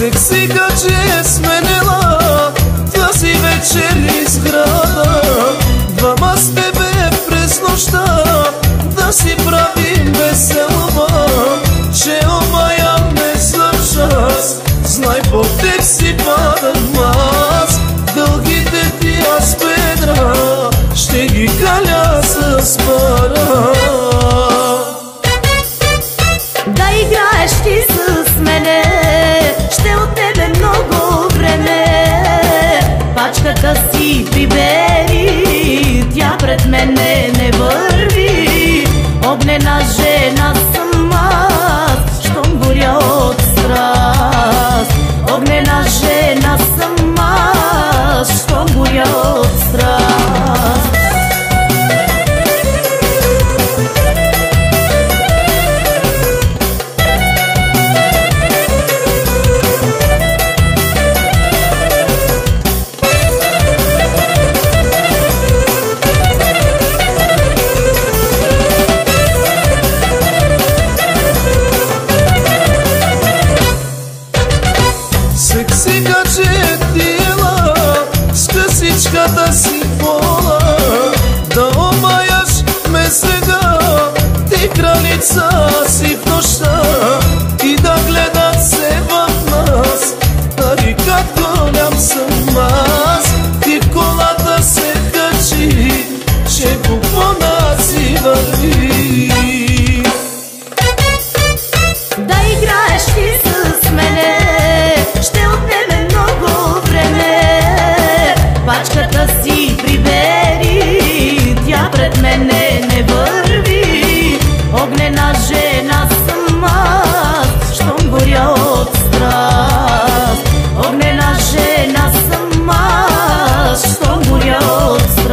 Секси гадже сменила тази вечер изграда. Двама с тебе през нощта да си правим веселба. Че омая ме злъжас, знай по теб си падам аз. Дългите ти аз бедра ще ги каля с пара. Да играеш ти с мене, ще от тебе много време. Пачката си прибери, тя пред мене не върви. Огнена жена съм аз, щом горя от страст. Огнена жена съм аз, щом горя от страст. Секси гадже ти ела с късичката си пола. Да омаяш ме сега, ти кралица си в нощта. И да гледат се в нас, нали как голям съм аз. Ти в колата се качи, че по плана си върви. Да играеш ти с мене, ще отнеме много време. Пачката си прибери, тя пред мене не върви. Огнена жена съм аз, щом горя от страст. Огнена жена съм аз, щом горя от страст.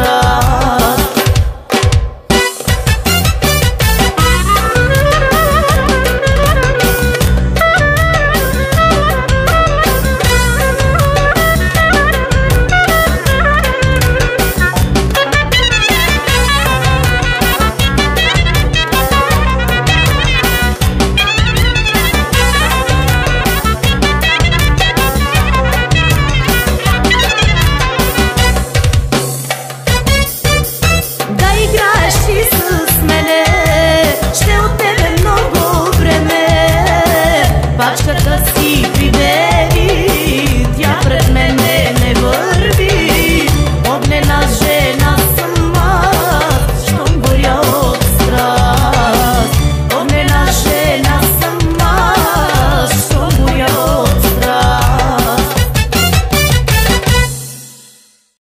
Да играеш ти